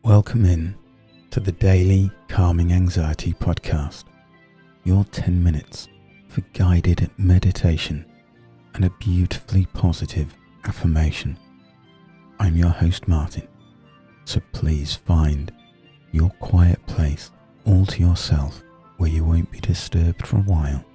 Welcome in to the Daily Calming Anxiety Podcast, your 10 minutes for guided meditation and a beautifully positive affirmation. I'm your host Martin, so please find your quiet place all to yourself where you won't be disturbed for a while,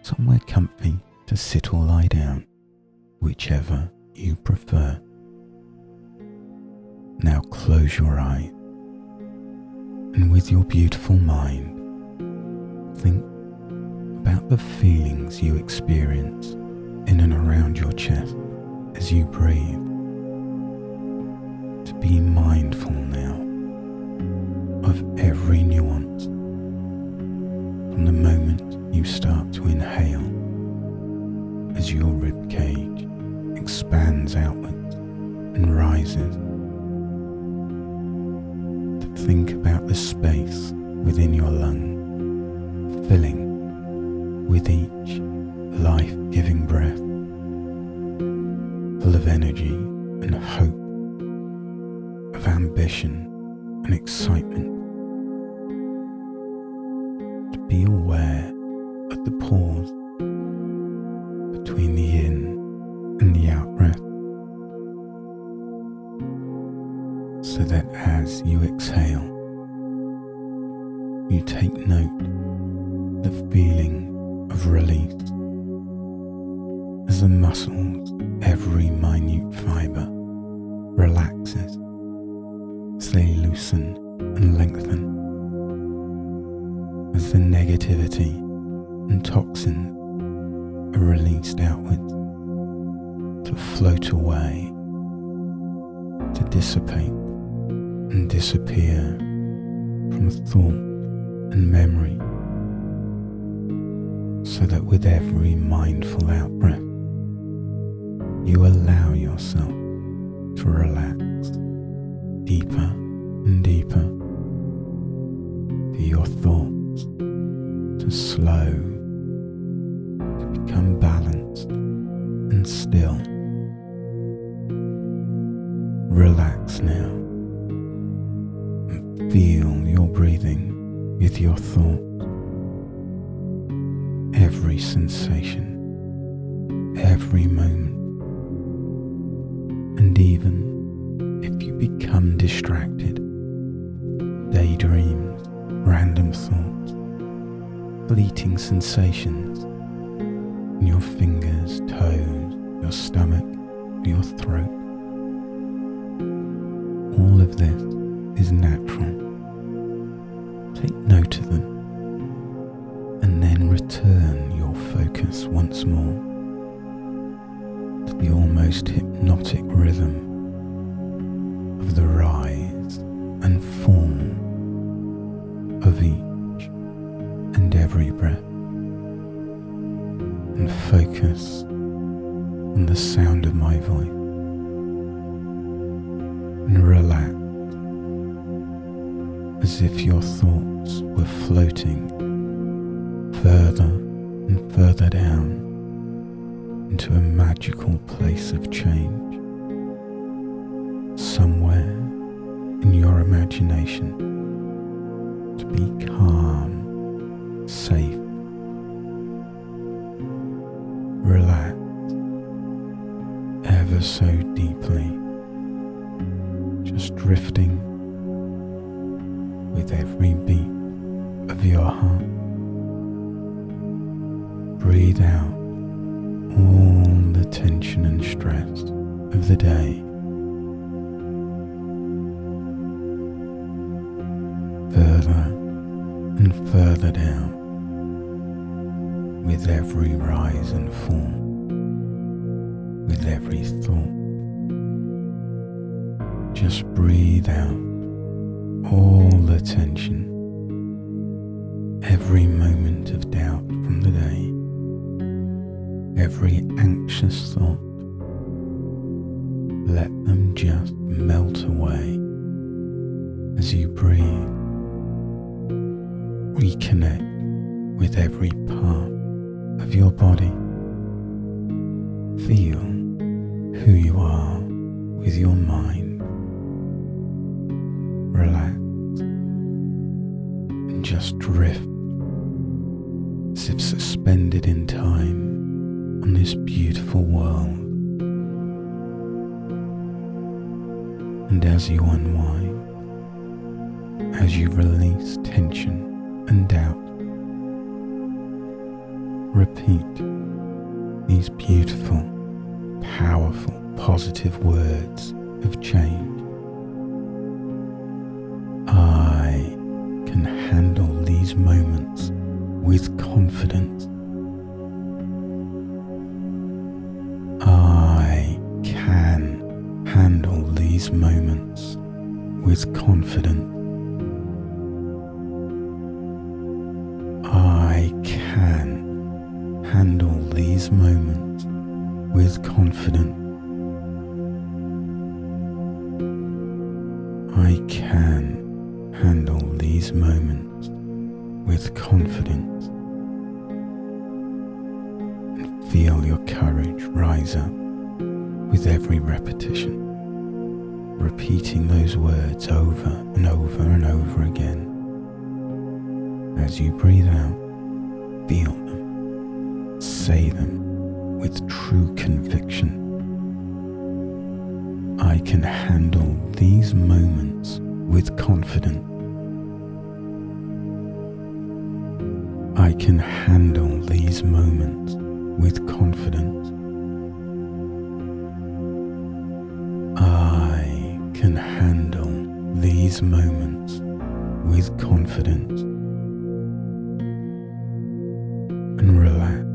somewhere comfy to sit or lie down, whichever you prefer. Now close your eyes and with your beautiful mind, think about the feelings you experience in and around your chest as you breathe. To be mindful now of every nuance from the moment you start to inhale as your ribcage expands outwards and rises. Think about the space within your lung, filling with each life-giving breath, full of energy and hope, of ambition and excitement. To be aware of the pause between the in and the out breath, so that as you exhale, you take note of the feeling of release as the muscles, every minute fibre, relaxes as they loosen and lengthen, as the negativity and toxins are released outwards to float away, to dissipate and disappear from thought and memory, so that with every mindful out-breath, you allow yourself to relax deeper and deeper, for your thoughts to slow, to become balanced and still. Relax now. Feel your breathing with your thoughts, every sensation, every moment, and even if you become distracted, daydreams, random thoughts, fleeting sensations in your fingers, toes, your stomach, your throat, all of this is natural. Take note of them and then return your focus once more to the almost hypnotic rhythm of the rise and fall of each and every breath, and focus on the sound of my voice and relax as if your thoughts were floating further and further down into a magical place of change, somewhere in your imagination, to be calm, safe, relaxed, ever so deeply, just drifting with every beat of your heart. Breathe out all the tension and stress of the day. Further and further down with every rise and fall, with every thought. Just breathe out all the tension, every moment of doubt from the day, every anxious thought. Let them just melt away as you breathe. Reconnect with every part of your body. Feel who you are with your mind. relax, and just drift as if suspended in time on this beautiful world. And as you unwind, as you release tension and doubt, repeat these beautiful, powerful, positive words of change. I can handle these moments with confidence. I can handle these moments with confidence. I can handle these moments with confidence. I can handle these moments with confidence. And feel your courage rise up with every repetition, repeating those words over and over and over again. As you breathe out, feel them, say them with true conviction. I can handle these moments with confidence. I can handle these moments with confidence. I can handle these moments with confidence. And relax.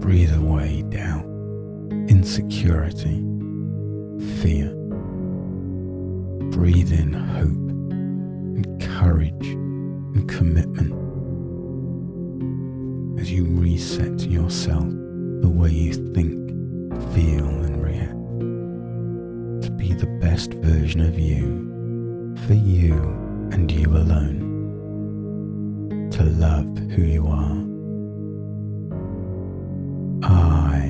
Breathe away doubt, insecurity, fear. Breathe in hope and courage and commitment as you reset yourself the way you think, feel and react to be the best version of you, for you and you alone, to love who you are. I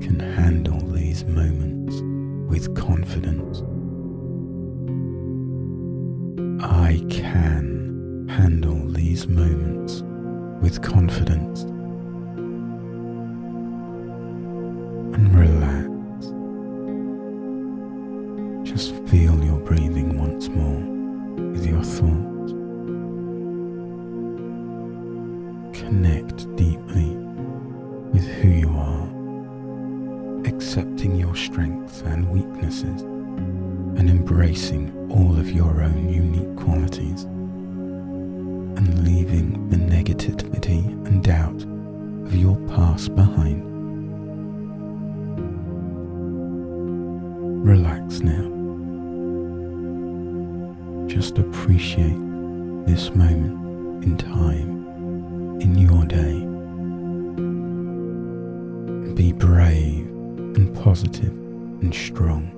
can handle these moments with confidence. I can handle these moments with confidence. And relax. Just feel your breathing once more with your thoughts. Connect deeply with who you are, accepting your strengths and weaknesses and embracing all of your own unique qualities, and leaving the negativity and doubt of your past behind. Relax now. Just appreciate this moment in time in your day. Be brave and positive and strong.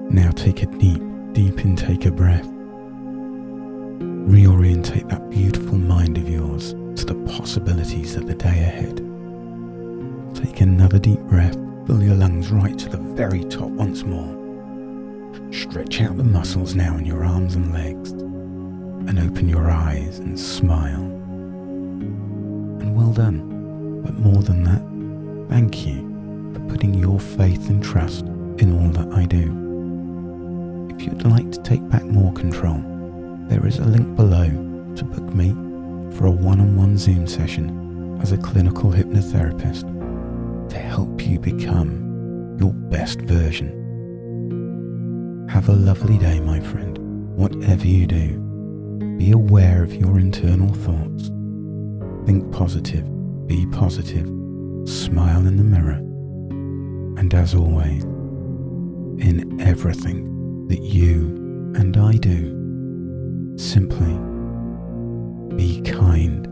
Now take a deep intake of breath. Reorientate that beautiful mind of yours to the possibilities of the day ahead. Take another deep breath. Fill your lungs right to the very top once more. Stretch out the muscles now in your arms and legs, and open your eyes and smile. And well done. But more than that, thank you for putting your faith and trust in all that I do. If you'd like to take back more control, there is a link below to book me for a one-on-one Zoom session as a clinical hypnotherapist to help you become your best version. Have a lovely day, my friend. Whatever you do, be aware of your internal thoughts. Think positive, be positive, smile in the mirror, and as always, in everything that you and I do, simply be kind